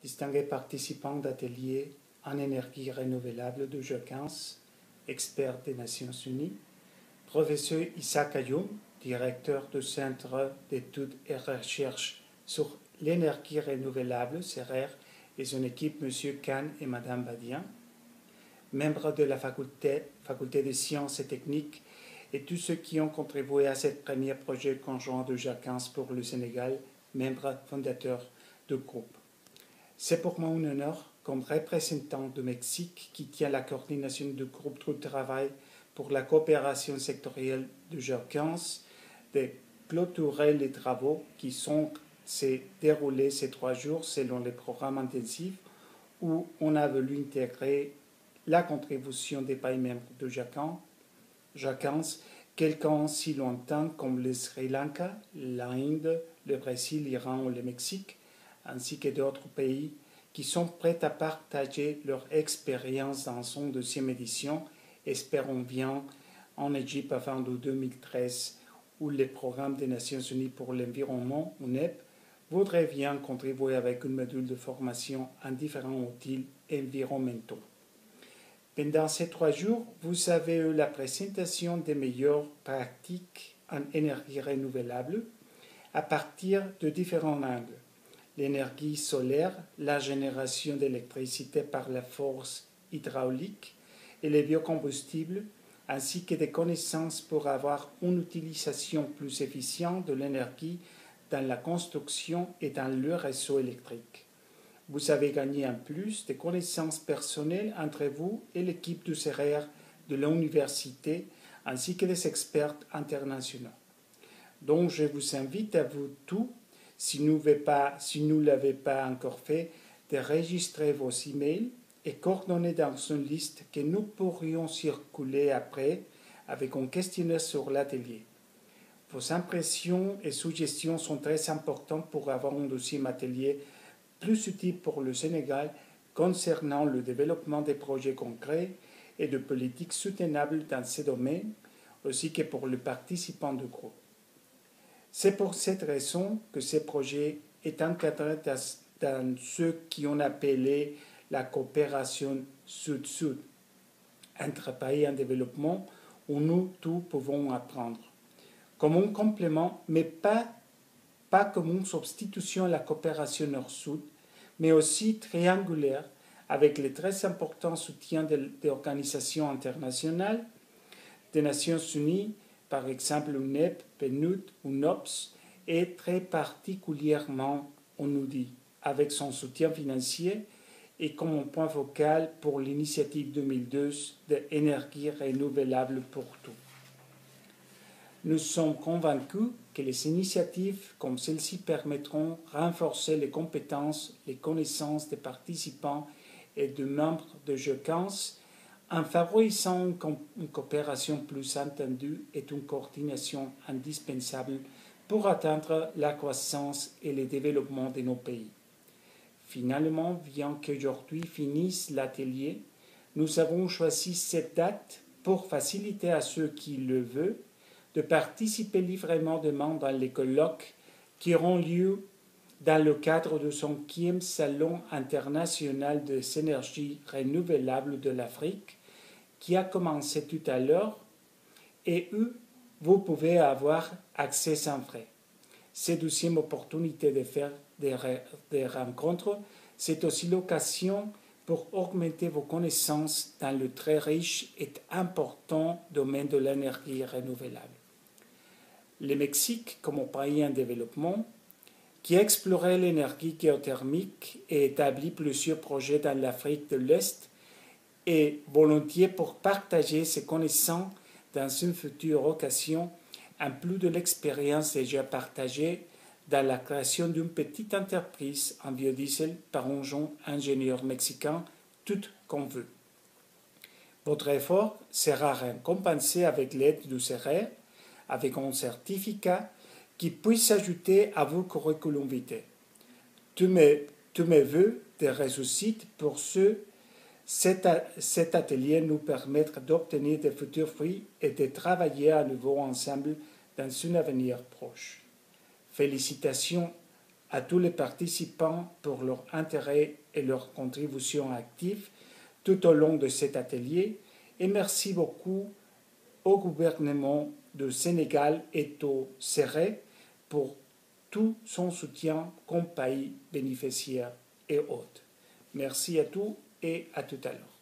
distingués participants d'ateliers en énergie renouvelable de G15, expert des Nations Unies, professeur Isaac Ayoum, directeur du Centre d'études et recherche sur l'énergie renouvelable, CERER, et son équipe, M. Khan et Mme Badian, membres de la faculté des sciences et techniques, et tous ceux qui ont contribué à ce premier projet conjoint de G15 pour le Sénégal, membres fondateurs du groupe. C'est pour moi un honneur, comme représentant du Mexique qui tient la coordination du groupe de travail pour la coopération sectorielle de G15, de clôturer les travaux qui sont s'est déroulé ces 3 jours selon les programmes intensifs où on a voulu intégrer la contribution des pays membres de G15, quelqu'un si lointain comme le Sri Lanka, l'Inde, le Brésil, l'Iran ou le Mexique, ainsi que d'autres pays qui sont prêts à partager leur expérience dans son 2e édition, espérons bien, en Égypte avant de 2013, où le programme des Nations Unies pour l'environnement, UNEP, voudrait bien contribuer avec un module de formation en différents outils environnementaux. Pendant ces 3 jours, vous avez eu la présentation des meilleures pratiques en énergie renouvelable à partir de différents angles. L'énergie solaire, la génération d'électricité par la force hydraulique et les biocombustibles, ainsi que des connaissances pour avoir une utilisation plus efficiente de l'énergie dans la construction et dans le réseau électrique. Vous avez gagné en plus des connaissances personnelles entre vous et l'équipe du CERER de l'université, ainsi que des experts internationaux. Donc je vous invite à vous tous, si vous ne l'avez pas encore fait, de enregistrer vos emails et coordonner dans une liste que nous pourrions circuler après avec un questionnaire sur l'atelier. Vos impressions et suggestions sont très importantes pour avoir un 2e atelier plus utile pour le Sénégal concernant le développement des projets concrets et de politiques soutenables dans ces domaines, ainsi que pour les participants du groupe. C'est pour cette raison que ce projet est encadré dans ce qu'on appelait la coopération sud-sud, entre pays en développement où nous tous pouvons apprendre. Comme un complément, mais pas comme une substitution à la coopération nord-sud, mais aussi triangulaire, avec le très important soutien des organisations internationales, des Nations Unies, par exemple UNEP, PNUD ou NOPS, et très particulièrement ONUDI, avec son soutien financier et comme un point focal pour l'initiative 2012 de énergie renouvelable pour tous. Nous sommes convaincus que les initiatives comme celle-ci permettront de renforcer les compétences, les connaissances des participants et des membres de G15 en favorisant une coopération plus entendue et une coordination indispensable pour atteindre la croissance et le développement de nos pays. Finalement, bien qu'aujourd'hui finisse l'atelier, nous avons choisi cette date pour faciliter à ceux qui le veulent de participer librement demain dans les colloques qui auront lieu dans le cadre du 5e Salon international des énergies renouvelables de l'Afrique, qui a commencé tout à l'heure et où vous pouvez avoir accès sans frais. Cette 2e opportunité de faire des rencontres, c'est aussi l'occasion pour augmenter vos connaissances dans le très riche et important domaine de l'énergie renouvelable. Le Mexique, comme pays en développement, qui a exploré l'énergie géothermique et établi plusieurs projets dans l'Afrique de l'Est, est volontiers pour partager ses connaissances dans une future occasion, en plus de l'expérience déjà partagée dans la création d'une petite entreprise en biodiesel par un jeune ingénieur mexicain, tout qu'on veut. Votre effort sera récompensé avec l'aide du CERER, avec un certificat qui puisse s'ajouter à vos curriculum vitae. Tous mes vœux de réussite pour cet atelier nous permettra d'obtenir de futurs fruits et de travailler à nouveau ensemble dans un avenir proche. Félicitations à tous les participants pour leur intérêt et leur contribution active tout au long de cet atelier et merci beaucoup au gouvernement du Sénégal et au CERE pour tout son soutien comme pays bénéficiaire et hôte. Merci à tous et à tout à l'heure.